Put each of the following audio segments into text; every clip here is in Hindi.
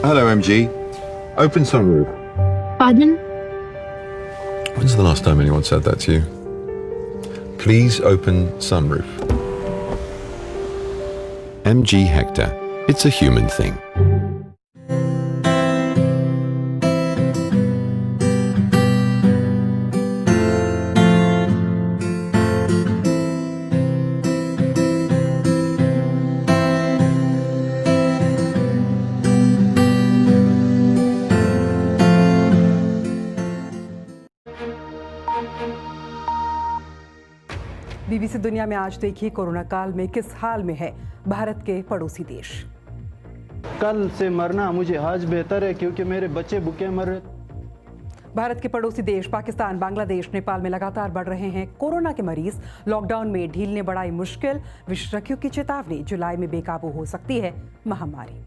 Hello, MG. Open sunroof. Pardon? When's the last time anyone said that to you? Please open sunroof. MG Hector. It's a human thing. BBC दुनिया में आज देखिए कोरोना काल में किस हाल में है भारत के पड़ोसी देश। कल से मरना मुझे आज बेहतर है क्योंकि मेरे बच्चे भूखे मर रहे। भारत के पड़ोसी देश पाकिस्तान, बांग्लादेश, नेपाल में लगातार बढ़ रहे हैं कोरोना के मरीज। लॉकडाउन में ढील ने बढ़ाई मुश्किल, विशेषज्ञों की चेतावनी, जुलाई में बेकाबू हो सकती है महामारी।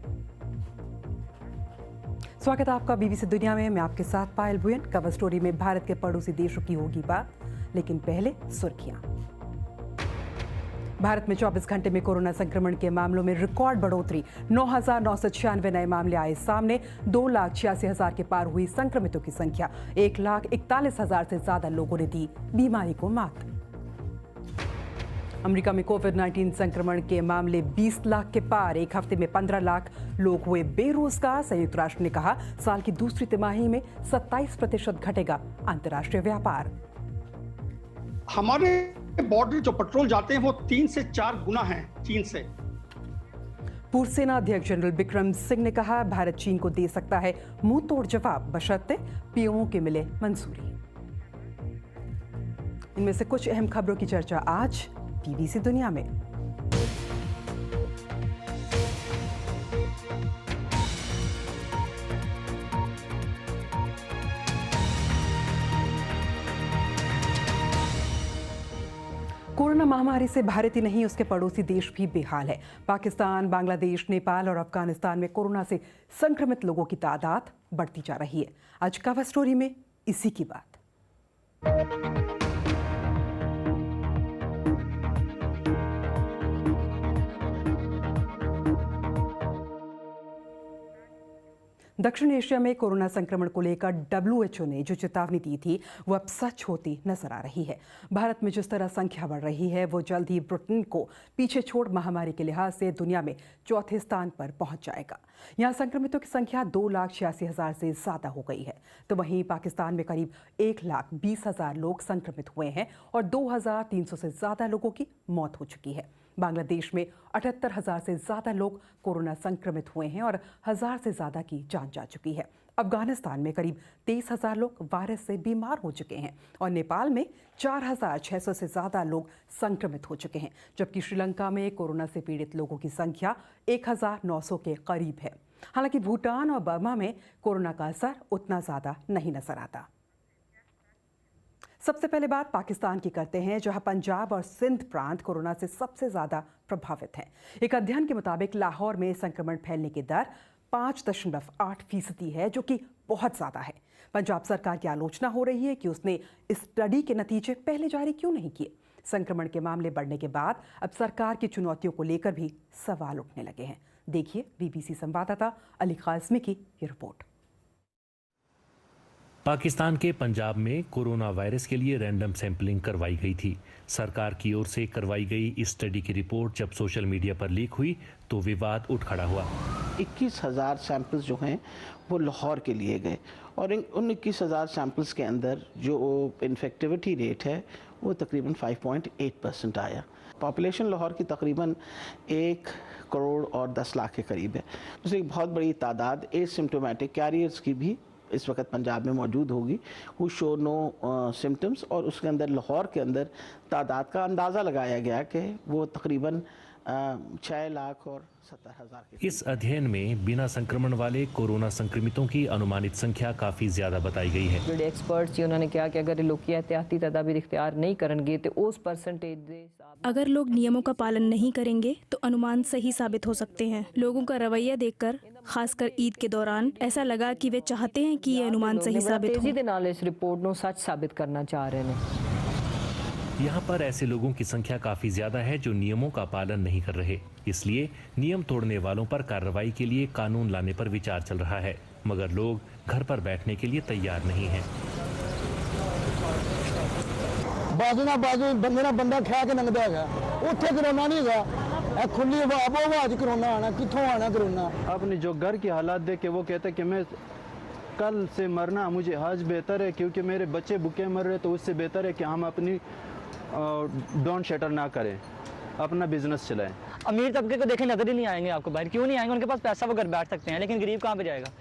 स्वागत है आपका बीबीसी दुनिया में। मैं आपके साथ पायल भुयन। कवर स्टोरी में भारत के पड़ोसी देशों की होगी बात, लेकिन पहले सुर्खियां। भारत में 24 घंटे में कोरोना संक्रमण के मामलों में रिकॉर्ड बढ़ोतरी। 9,996 नए मामले आए सामने। 2,86,000 के पार हुई संक्रमितों की संख्या। 1,41,000 से ज्यादा लोगों ने दी बीमारी को मात। अमेरिका में कोविड-19 संक्रमण के मामले 20 लाख के पार। एक हफ्ते में 15 लाख लोग हुए बेरोजगार। संयुक्त राष्ट्र ने कहा साल की दूसरी तिमाही में 27% घटेगा अंतर्राष्ट्रीय व्यापार। हमारे बॉर्डर जो पेट्रोल जाते हैं वो 3 से 4 गुना हैं चीन से। पूर्व सेना अध्यक्ष जनरल बिक्रम सिंह ने कहा भारत चीन को दे सकता है मुंह तोड़ जवाब, बशर्ते पीओ के मिले मंजूरी। इनमें से कुछ अहम खबरों की चर्चा आज बीबीसी दुनिया में। कोरोना महामारी से भारत ही नहीं उसके पड़ोसी देश भी बेहाल है। पाकिस्तान, बांग्लादेश, नेपाल और अफगानिस्तान में कोरोना से संक्रमित लोगों की तादाद बढ़ती जा रही है। आज कवर स्टोरी में इसी की बात। दक्षिण एशिया में कोरोना संक्रमण को लेकर WHO ने जो चेतावनी दी थी वो अब सच होती नजर आ रही है। भारत में जिस तरह संख्या बढ़ रही है वो जल्द ही ब्रिटेन को पीछे छोड़ महामारी के लिहाज से दुनिया में चौथे स्थान पर पहुंच जाएगा। यहां संक्रमितों की संख्या 2,86,000 से ज्यादा हो गई है, तो वहीं पाकिस्तान में करीब 1,20,000 लोग संक्रमित हुए हैं और 2,300 से ज्यादा लोगों की मौत हो चुकी है। बांग्लादेश में 78,000 से ज्यादा लोग कोरोना संक्रमित हुए हैं और 1,000 से ज्यादा की जान जा चुकी है। अफगानिस्तान में करीब 23,000 लोग वायरस से बीमार हो चुके हैं और नेपाल में 4,600 से ज्यादा लोग संक्रमित हो चुके हैं, जबकि श्रीलंका में कोरोना से पीड़ित लोगों की संख्या 1,900 के करीब है। हालांकि भूटान और बर्मा में कोरोना का असर उतना ज्यादा नहीं नजर आता। सबसे पहले बात पाकिस्तान की करते हैं, जहां पंजाब और सिंध प्रांत कोरोना से सबसे ज्यादा प्रभावित हैं। एक अध्ययन के मुताबिक लाहौर में संक्रमण फैलने की दर 5.8% है, जो कि बहुत ज्यादा है। पंजाब सरकार की आलोचना हो रही है कि उसने इस स्टडी के नतीजे पहले जारी क्यों नहीं किए। संक्रमण के मामले बढ़ने के बाद अब सरकार की चुनौतियों को लेकर भी सवाल उठने लगे हैं। देखिए बीबीसी संवाददाता अली काज़मी की ये रिपोर्ट। पाकिस्तान के पंजाब में कोरोना वायरस के लिए रैंडम सैंपलिंग करवाई गई थी। सरकार की ओर से करवाई गई इस स्टडी की रिपोर्ट जब सोशल मीडिया पर लीक हुई तो विवाद उठ खड़ा हुआ। 21,000 सैंपल्स जो हैं वो लाहौर के लिए गए और उन 21,000 सैंपल्स के अंदर जो इन्फेक्टिविटी रेट है वो तकरीबन 5.8% आया। पॉपुलेशन लाहौर की तकरीबन 1 करोड़ और 10 लाख के करीब है। उससे एक बहुत बड़ी तादाद एसिम्प्टोमेटिक कैरियर्स की भी इस वक्त पंजाब में मौजूद होगी, हु शो नो सिम्टम्स। और उसके अंदर लाहौर के अंदर तादाद का अंदाज़ा लगाया गया कि वो तकरीबन 6 लाख और 70,000 के। इस अध्ययन में बिना संक्रमण वाले कोरोना संक्रमितों की अनुमानित संख्या काफ़ी ज़्यादा बताई गई है। ਜਿਹੜੇ ਐਕਸਪਰਟਸ ਜੀ ਉਹਨਾਂ ਨੇ ਕਿਹਾ कि अगर लोग एहतियाती तदाबीर इख्तियार नहीं करेंगे तो उस परसेंटेज ਦੇ अगर लोग नियमों का पालन नहीं करेंगे तो अनुमान सही साबित हो सकते हैं। लोगों का रवैया देखकर खासकर ईद के दौरान ऐसा लगा कि वे चाहते हैं कि ये अनुमान सही साबित हो। तेजी ਦੇ ਨਾਲ ਇਸ ਰਿਪੋर्ट ਨੂੰ सच साबित करना चाह रहे हैं। यहाँ पर ऐसे लोगों की संख्या काफी ज्यादा है जो नियमों का पालन नहीं कर रहे। इसलिए नियम तोड़ने वालों पर कार्रवाई के लिए कानून लाने पर विचार चल रहा है, मगर लोग घर पर बैठने के लिए तैयार नहीं हैं। बाजू ना बाजू बंदे ना बंदा खा के लंघदा है, उत्थे कोरोना नहीं है, खुली हवा च कोरोना आना, कित्थों आना कोरोना। अपने जो घर की हालात देख के वो कहते कि मैं कल से मरना मुझे आज बेहतर है, क्योंकि मेरे बच्चे भूखे मर रहे, तो उससे बेहतर है कि हम अपनी डोंट शटर ना करें, अपना बिजनेस चलाएं। अमीर तबके को देखें नजर ही नहीं आएंगे आपको बाहर, क्यों नहीं आएंगे? उनके पास पैसा वो घर बैठ सकते हैं, लेकिन गरीब कहाँ पे जाएगा?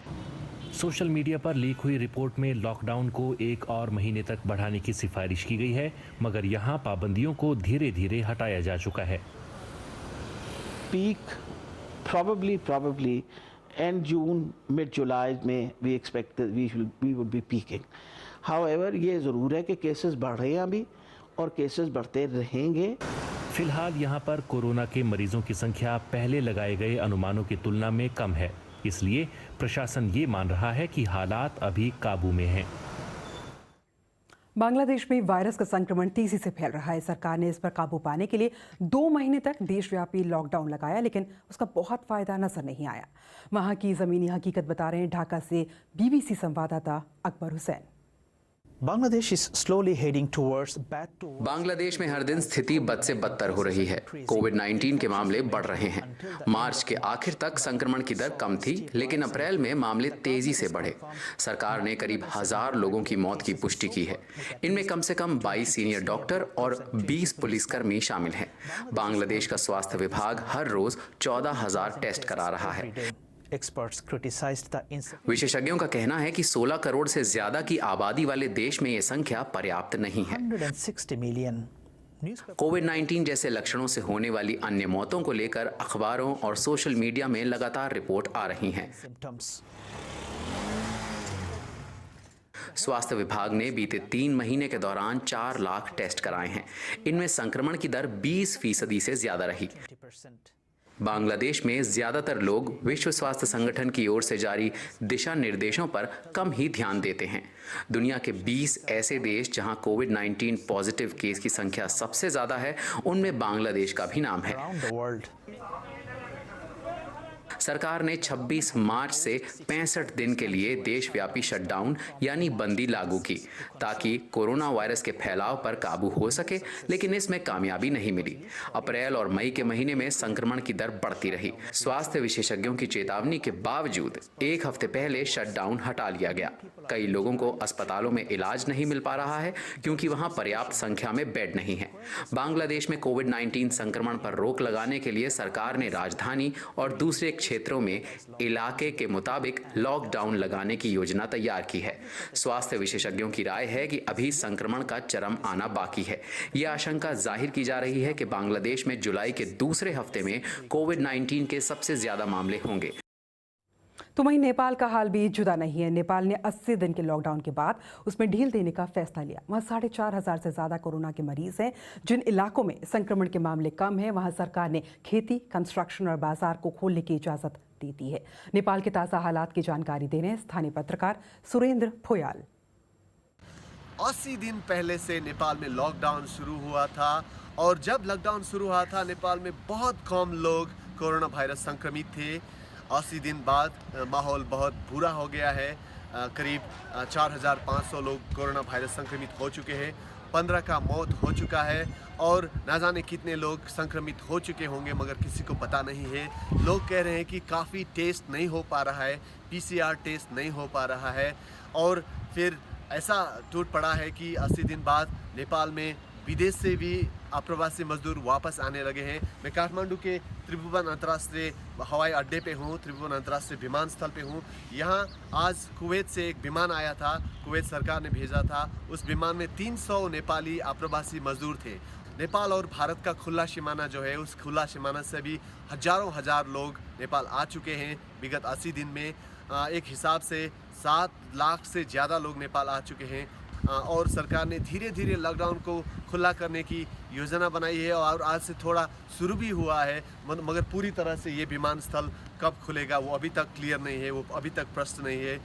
सोशल मीडिया पर लीक हुई रिपोर्ट में लॉकडाउन को 1 और महीने तक बढ़ाने की सिफारिश की गई है, मगर यहाँ पाबंदियों को धीरे धीरे हटाया जा चुका है। Peak probably end June, mid-July में we expect that we would be peaking. However, ये ज़रूर है कि केसेस बढ़ रहे हैं अभी और केसेस बढ़ते रहेंगे। फिलहाल यहाँ पर कोरोना के मरीजों की संख्या पहले लगाए गए अनुमानों की तुलना में कम है, इसलिए प्रशासन ये मान रहा है कि हालात अभी काबू में हैं। बांग्लादेश में वायरस का संक्रमण तेजी से फैल रहा है। सरकार ने इस पर काबू पाने के लिए 2 महीने तक देशव्यापी लॉकडाउन लगाया, लेकिन उसका बहुत फायदा नजर नहीं आया। वहां की जमीनी हकीकत बता रहे हैं ढाका से बीबीसी संवाददाता अकबर हुसैन। बांग्लादेश में हर दिन स्थिति बद से बदतर हो रही है। कोविड-19 के मामले बढ़ रहे हैं। मार्च के आखिर तक संक्रमण की दर कम थी, लेकिन अप्रैल में मामले तेजी से बढ़े। सरकार ने करीब 1000 लोगों की मौत की पुष्टि की है। इनमें कम से कम 22 सीनियर डॉक्टर और 20 पुलिसकर्मी शामिल हैं। बांग्लादेश का स्वास्थ्य विभाग हर रोज 14,000 टेस्ट करा रहा है। विशेषज्ञों का कहना है कि 16 करोड़ से ज्यादा की आबादी वाले देश में ये संख्या पर्याप्त नहीं है। कोविड-19 जैसे लक्षणों से होने वाली अन्य मौतों को लेकर अखबारों और सोशल मीडिया में लगातार रिपोर्ट आ रही हैं। स्वास्थ्य विभाग ने बीते 3 महीने के दौरान 4 लाख टेस्ट कराए हैं। इनमें संक्रमण की दर 20% से ज्यादा रही। बांग्लादेश में ज्यादातर लोग विश्व स्वास्थ्य संगठन की ओर से जारी दिशा निर्देशों पर कम ही ध्यान देते हैं। दुनिया के 20 ऐसे देश जहां कोविड-19 पॉजिटिव केस की संख्या सबसे ज्यादा है, उनमें बांग्लादेश का भी नाम है। सरकार ने 26 मार्च से 65 दिन के लिए देशव्यापी शटडाउन यानी बंदी लागू की, ताकि कोरोना वायरस के फैलाव पर काबू हो सके, लेकिन इसमें कामयाबी नहीं मिली। अप्रैल और मई के महीने में संक्रमण की दर बढ़ती रही। स्वास्थ्य विशेषज्ञों की चेतावनी के बावजूद 1 हफ्ते पहले शटडाउन हटा लिया गया। कई लोगों को अस्पतालों में इलाज नहीं मिल पा रहा है, क्योंकि वहां पर्याप्त संख्या में बेड नहीं है। बांग्लादेश में कोविड-19 संक्रमण पर रोक लगाने के लिए सरकार ने राजधानी और दूसरे क्षेत्रों में इलाके के मुताबिक लॉकडाउन लगाने की योजना तैयार की है। स्वास्थ्य विशेषज्ञों की राय है कि अभी संक्रमण का चरम आना बाकी है। यह आशंका जाहिर की जा रही है कि बांग्लादेश में जुलाई के दूसरे हफ्ते में कोविड-19 के सबसे ज्यादा मामले होंगे। तो वहीं नेपाल का हाल भी जुदा नहीं है। नेपाल ने 80 दिन के लॉकडाउन के बाद उसमें ढील देने का फैसला लिया। वहाँ 4,500 से ज़्यादा कोरोना के मरीज हैं। जिन इलाकों में संक्रमण के मामले कम हैं, वहाँ सरकार ने खेती, कंस्ट्रक्शन और बाजार को खोलने की इजाज़त दे दी है। नेपाल के ताज़ा हालात की जानकारी दे रहे हैं स्थानीय पत्रकार सुरेंद्र फोयाल। 80 दिन पहले से नेपाल में लॉकडाउन शुरू हुआ था और जब लॉकडाउन शुरू हुआ था नेपाल में बहुत कम लोग कोरोना वायरस संक्रमित थे। 80 दिन बाद माहौल बहुत बुरा हो गया है। करीब 4,500 लोग कोरोना वायरस संक्रमित हो चुके हैं। 15 का मौत हो चुका है और ना जाने कितने लोग संक्रमित हो चुके होंगे, मगर किसी को पता नहीं है। लोग कह रहे हैं कि काफ़ी टेस्ट नहीं हो पा रहा है, PCR टेस्ट नहीं हो पा रहा है। और फिर ऐसा टूट पड़ा है कि 80 दिन बाद नेपाल में विदेश से भी अप्रवासी मजदूर वापस आने लगे हैं। मैं काठमांडू के त्रिभुवन अंतर्राष्ट्रीय हवाई अड्डे पे हूँ, त्रिभुवन अंतर्राष्ट्रीय विमानस्थल पे हूँ। यहाँ आज कुवैत से एक विमान आया था, कुवैत सरकार ने भेजा था। उस विमान में 300 नेपाली अप्रवासी मजदूर थे। नेपाल और भारत का खुला सीमाना जो है, उस खुला सीमाना से भी हजार लोग नेपाल आ चुके हैं विगत 80 दिन में। एक हिसाब से 7 लाख से ज़्यादा लोग नेपाल आ चुके हैं। और सरकार ने धीरे धीरे लॉकडाउन को खुला करने की योजना बनाई है और आज से थोड़ा शुरू भी हुआ है, मगर पूरी तरह से ये विमानस्थल कब खुलेगा वो अभी तक क्लियर नहीं है, वो अभी तक प्रश्न नहीं है।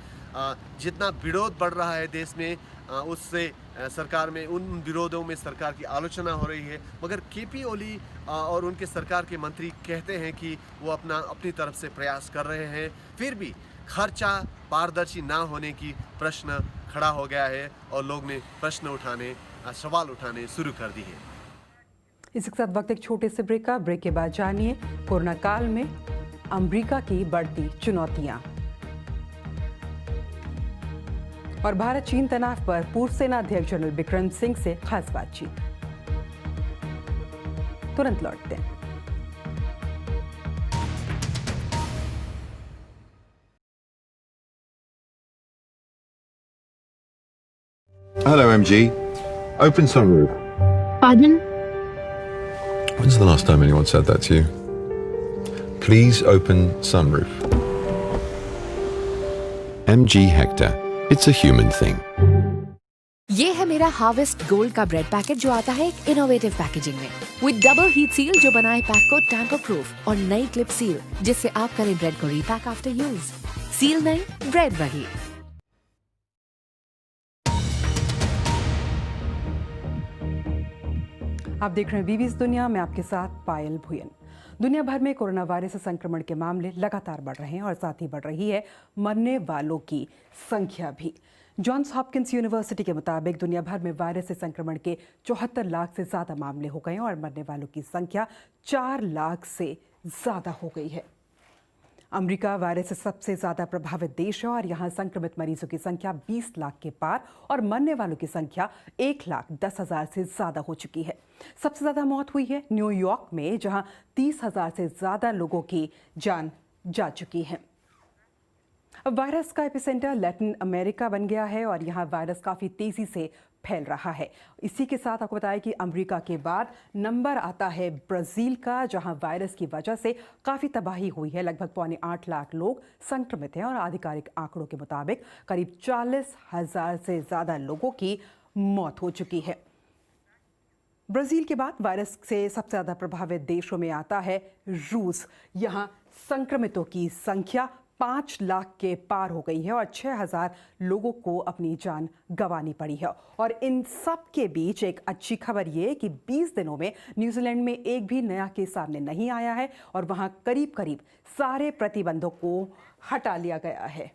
जितना विरोध बढ़ रहा है देश में उससे सरकार में उन विरोधों में सरकार की आलोचना हो रही है, मगर केपी ओली और उनके सरकार के मंत्री कहते हैं कि वो अपनी तरफ से प्रयास कर रहे हैं। फिर भी खर्चा पारदर्शी ना होने की प्रश्न खड़ा हो गया है और लोग ने सवाल उठाने शुरू कर दी है। इसी के साथ वक्त एक छोटे से ब्रेक के बाद जानिए कोरोना काल में अमेरिका की बढ़ती चुनौतियां और भारत चीन तनाव पर पूर्व सेना अध्यक्ष जनरल बिक्रम सिंह से खास बातचीत। तुरंत लौटते हैं। Hello, MG. Open sunroof. Pardon? When's the last time anyone said that to you? Please open sunroof. MG Hector. It's a human thing. ये है मेरा हार्वेस्ट गोल्ड का ब्रेड पैकेट जो आता है एक इनोवेटिव पैकेजिंग में विद डबल हीट सील जो बनाए पैक को टैंपर प्रूफ और नई क्लिप सील जिससे आप करें ब्रेड को रीपैक आफ्टर यूज। सील नहीं, ब्रेड वही। आप देख रहे हैं बीबीसी दुनिया में आपके साथ पायल भुयन। दुनिया भर में कोरोना वायरस से संक्रमण के मामले लगातार बढ़ रहे हैं और साथ ही बढ़ रही है मरने वालों की संख्या भी। जॉन्स हॉपकिंस यूनिवर्सिटी के मुताबिक दुनिया भर में वायरस से संक्रमण के 74 लाख से ज़्यादा मामले हो गए हैं और मरने वालों की संख्या 4 लाख से ज़्यादा हो गई है। अमेरिका वायरस से सबसे ज़्यादा प्रभावित देश है और यहाँ संक्रमित मरीजों की संख्या 20 लाख के पार और मरने वालों की संख्या 1,10,000 से ज़्यादा हो चुकी है। सबसे ज़्यादा मौत हुई है न्यूयॉर्क में, जहाँ 30,000 से ज़्यादा लोगों की जान जा चुकी है। अब वायरस का एपिसेंटर लैटिन अमेरिका बन गया है और यहाँ वायरस काफ़ी तेज़ी से फैल रहा है। इसी के साथ आपको बताया कि अमेरिका के बाद नंबर आता है ब्राज़ील का, जहां वायरस की वजह से काफ़ी तबाही हुई है। लगभग 8.25 लाख लोग संक्रमित हैं और आधिकारिक आंकड़ों के मुताबिक करीब 40,000 से ज़्यादा लोगों की मौत हो चुकी है। ब्राज़ील के बाद वायरस से सबसे ज़्यादा प्रभावित देशों में आता है रूस। यहाँ संक्रमितों की संख्या 5 लाख के पार हो गई है और 6,000 लोगों को अपनी जान गंवानी पड़ी है। और इन सब के बीच एक अच्छी खबर ये कि 20 दिनों में न्यूजीलैंड में एक भी नया केस सामने नहीं आया है और वहां करीब सारे प्रतिबंधों को हटा लिया गया है।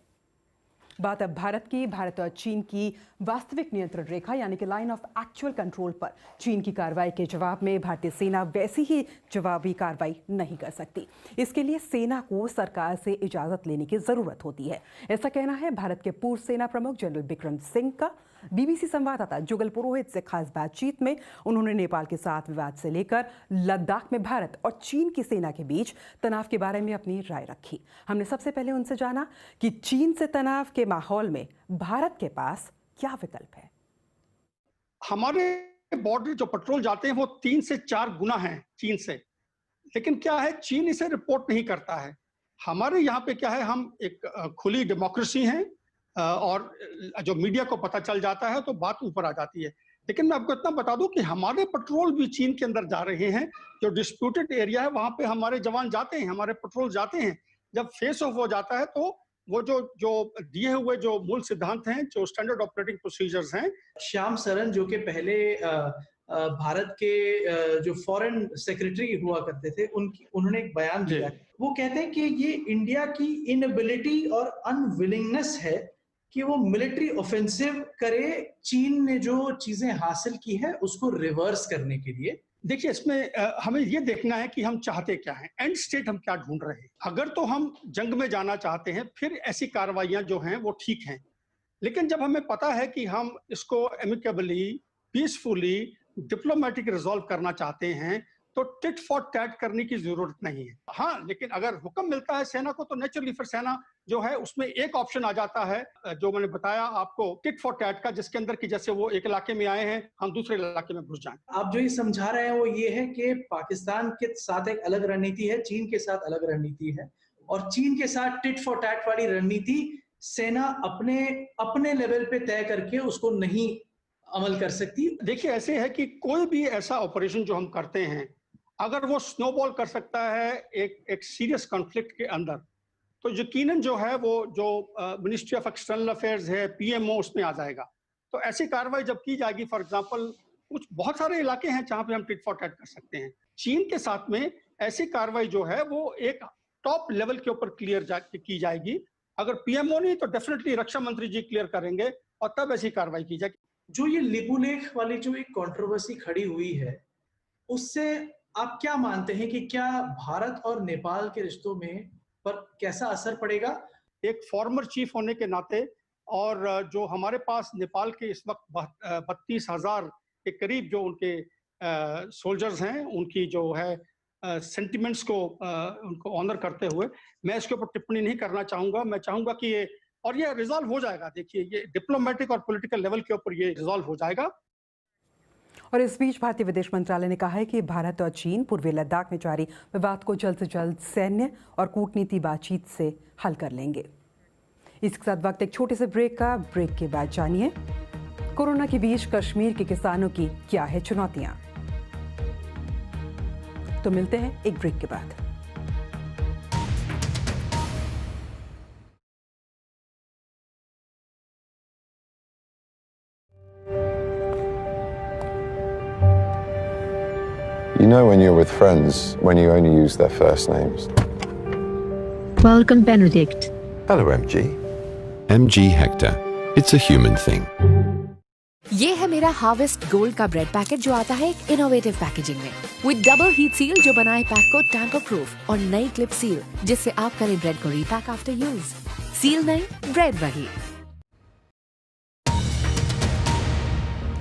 बात अब भारत की। भारत और चीन की वास्तविक नियंत्रण रेखा यानी कि लाइन ऑफ एक्चुअल कंट्रोल पर चीन की कार्रवाई के जवाब में भारतीय सेना वैसी ही जवाबी कार्रवाई नहीं कर सकती। इसके लिए सेना को सरकार से इजाज़त लेने की ज़रूरत होती है। ऐसा कहना है भारत के पूर्व सेना प्रमुख जनरल बिक्रम सिंह का। बीबीसी संवाददाता जुगल पुरोहित से खास बातचीत में उन्होंने नेपाल के साथ विवाद से लेकर लद्दाख में भारत और चीन की सेना के बीच तनाव के बारे में अपनी राय रखी। हमने सबसे पहले उनसे जाना कि चीन से तनाव के माहौल में भारत के पास क्या विकल्प है। हमारे बॉर्डर जो पेट्रोल जाते हैं वो 3 से 4 गुना है चीन से, लेकिन क्या है चीन इसे रिपोर्ट नहीं करता है। हमारे यहाँ पे क्या है, हम एक खुली डेमोक्रेसी हैं और जो मीडिया को पता चल जाता है तो बात ऊपर आ जाती है। लेकिन मैं आपको इतना बता दूं कि हमारे पेट्रोल भी चीन के अंदर जा रहे हैं। जो डिस्प्यूटेड एरिया है वहां पे हमारे जवान जाते हैं, हमारे पेट्रोल जाते हैं। जब फेस ऑफ हो जाता है तो वो जो दिए हुए जो मूल सिद्धांत हैं, जो स्टैंडर्ड ऑपरेटिंग प्रोसीजर्स हैं। श्याम सरन जो कि पहले भारत के जो फॉरेन सेक्रेटरी हुआ करते थे, उन्होंने एक बयान दिया। वो कहते हैं कि ये इंडिया की इनएबिलिटी और अनविलिंगनेस है कि वो मिलिट्री ऑफेंसिव करे, चीन ने जो चीजें हासिल की है उसको रिवर्स करने के लिए। देखिए, इसमें हमें ये देखना है कि हम चाहते क्या हैं, एंड स्टेट हम क्या ढूंढ रहे हैं। अगर तो हम जंग में जाना चाहते हैं फिर ऐसी कार्रवाइयां जो हैं वो ठीक हैं, लेकिन जब हमें पता है कि हम इसको एमिकेबली, पीसफुली, डिप्लोमेटिक रिजॉल्व करना चाहते हैं तो टिट फॉर टैट करने की जरूरत नहीं है। हाँ, लेकिन अगर हुक्म मिलता है सेना को तो नेचुरली फिर सेना जो है उसमें एक ऑप्शन आ जाता है जो मैंने बताया आपको, टिट फॉर टैट का, जिसके अंदर कि जैसे वो एक इलाके में आए हैं हम दूसरे इलाके में घुस जाएं। आप जो ये समझा रहे हैं वो ये है कि पाकिस्तान के साथ एक अलग रणनीति है, चीन के साथ अलग रणनीति है, और चीन के साथ टिट फॉर टैट वाली रणनीति सेना अपने लेवल पे तय करके उसको नहीं अमल कर सकती है? देखिए, ऐसे है कि कोई भी ऐसा ऑपरेशन जो हम करते हैं, अगर वो स्नोबॉल कर सकता है एक सीरियस कॉन्फ्लिक्ट के अंदर, तो यकीनन जो है वो जो मिनिस्ट्री ऑफ एक्सटर्नल अफेयर्स है, पीएमओ, उसमें आ जाएगा। तो ऐसी कार्रवाई जब की जाएगी, फॉर एग्जांपल कुछ बहुत सारे इलाके हैं जहां पे हम टिट फॉर टैट कर सकते हैं। चीन के साथ में ऐसी कार्रवाई जो है वो एक टॉप लेवल के ऊपर की जाएगी। अगर पीएमओ नहीं तो डेफिनेटली रक्षा मंत्री जी क्लियर करेंगे और तब ऐसी कार्रवाई की जाएगी। जो ये लिपुलेख वाली जो एक कंट्रोवर्सी खड़ी हुई है, उससे आप क्या मानते हैं कि क्या भारत और नेपाल के रिश्तों में पर कैसा असर पड़ेगा? एक फॉर्मर चीफ होने के नाते और जो हमारे पास नेपाल के इस वक्त 32,000 के करीब जो उनके सोल्जर्स हैं, उनकी जो है सेंटिमेंट्स को उनको ऑनर करते हुए मैं इसके ऊपर टिप्पणी नहीं करना चाहूंगा। मैं चाहूंगा कि ये रिजॉल्व हो जाएगा। देखिए, ये डिप्लोमेटिक और पॉलिटिकल लेवल के ऊपर ये रिजॉल्व हो जाएगा। और इस बीच भारतीय विदेश मंत्रालय ने कहा है कि भारत और चीन पूर्वी लद्दाख में जारी विवाद को जल्द से जल्द सैन्य और कूटनीति बातचीत से हल कर लेंगे। इसके साथ वक्त एक छोटे से ब्रेक के बाद जानिए कोरोना के बीच कश्मीर के किसानों की क्या है चुनौतियां। तो मिलते हैं एक ब्रेक के बाद। You know when you're with friends when you only use their first names. Welcome, Benedict. Hello, MG. MG Hector. It's a human thing. ये है मेरा हार्वेस्ट गोल्ड का ब्रेड पैकेट जो आता है एक इनोवेटिव पैकेजिंग में विद डबल हीट सील जो बनाए पैक को टैंपर प्रूफ और नई क्लिप सील जिससे आप करें ब्रेड को रीपैक आफ्टर यूज। सील नहीं, ब्रेड वही।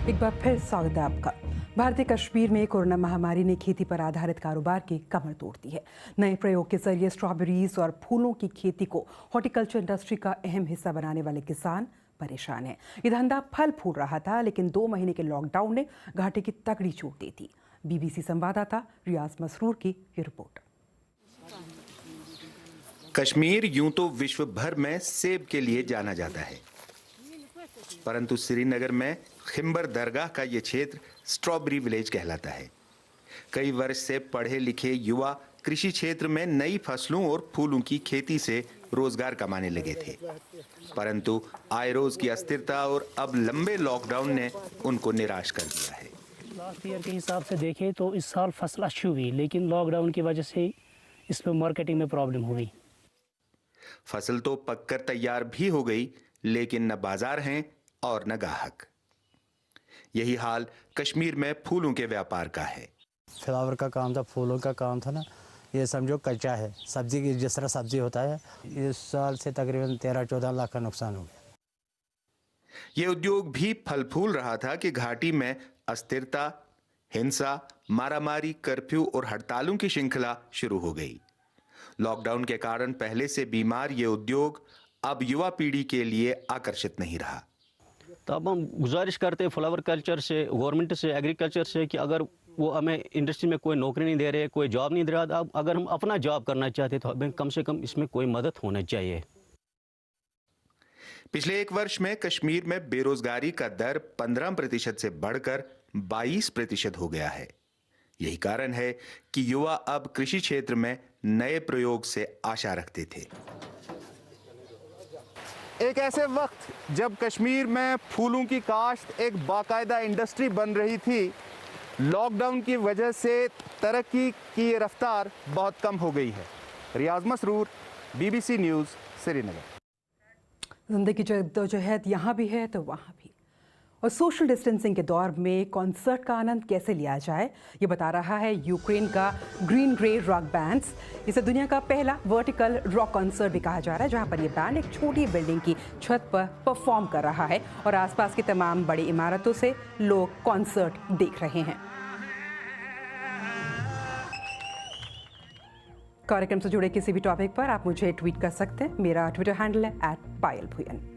एक बार फिर स्वागत है आपका। भारतीय कश्मीर में कोरोना महामारी ने खेती पर आधारित कारोबार की कमर तोड़ दी है। नए प्रयोग के जरिए स्ट्रॉबेरीज और फूलों की खेती को हॉर्टिकल्चर इंडस्ट्री का अहम हिस्सा बनाने वाले किसान परेशान है। ये धंधा फल फूल रहा था, लेकिन 2 महीने के लॉकडाउन ने घाटे की तगड़ी चोट दी थी। बीबीसी संवाददाता रियाज मसरूर की ये रिपोर्ट। कश्मीर यूं तो विश्व भर में सेब के लिए जाना जाता है, परंतु श्रीनगर में खिंबर दरगाह का ये क्षेत्र स्ट्रॉबेरी विलेज कहलाता है। कई वर्ष से पढ़े लिखे युवा कृषि क्षेत्र में नई फसलों और फूलों की खेती से रोजगार कमाने लगे थे, परंतु आय रोज की अस्थिरता और अब लंबे लॉकडाउन ने उनको निराश कर दिया है। लास्ट ईयर के हिसाब से देखें तो इस साल फसल अच्छी हुई, लेकिन लॉकडाउन की वजह से इसमें मार्केटिंग में प्रॉब्लम हो गई। फसल तो पककर तैयार भी हो गई, लेकिन न बाजार हैं और न ग्राहक। यही हाल कश्मीर में फूलों के व्यापार का है। फ्लावर का काम था, फूलों का काम था ना, ये समझो कच्चा है। सब्जी की जिस तरह सब्जी होता है, इस साल से तकरीबन 13-14 लाख का नुकसान हो गया। ये उद्योग भी फल फूल रहा था कि घाटी में अस्थिरता, हिंसा, मारामारी, कर्फ्यू और हड़तालों की श्रृंखला शुरू हो गई। लॉकडाउन के कारण पहले से बीमार ये उद्योग अब युवा पीढ़ी के लिए आकर्षित नहीं रहा। तो अब हम गुजारिश करते हैं फ्लावर कल्चर से, गवर्नमेंट से, एग्रीकल्चर से कि अगर वो हमें इंडस्ट्री में कोई नौकरी नहीं दे रहे, कोई जॉब नहीं दे रहा, अब अगर हम अपना जॉब करना चाहते तो हमें कम से कम इसमें कोई मदद होना चाहिए। पिछले 1 वर्ष में कश्मीर में बेरोजगारी का दर 15% से बढ़कर 22% हो गया है। यही कारण है कि युवा अब कृषि क्षेत्र में नए प्रयोग से आशा रखते थे। एक ऐसे वक्त जब कश्मीर में फूलों की काश्त एक बाकायदा इंडस्ट्री बन रही थी, लॉकडाउन की वजह से तरक्की की ये रफ्तार बहुत कम हो गई है। रियाज मसरूर, बीबीसी न्यूज़, श्रीनगर। जिंदगी जद्दोजहद यहाँ भी है तो वहाँ भी। और सोशल डिस्टेंसिंग के दौर में कॉन्सर्ट का आनंद कैसे लिया जाए, ये बता रहा है यूक्रेन का ग्रीन ग्रे रॉक बैंड्स। इसे दुनिया का पहला वर्टिकल रॉक कॉन्सर्ट भी कहा जा रहा है, जहाँ पर ये बैंड एक छोटी बिल्डिंग की छत पर परफॉर्म कर रहा है और आसपास की तमाम बड़ी इमारतों से लोग कॉन्सर्ट देख रहे हैं। कार्यक्रम से जुड़े किसी भी टॉपिक पर आप मुझे ट्वीट कर सकते हैं। मेरा ट्विटर हैंडल है @पायल भुयन।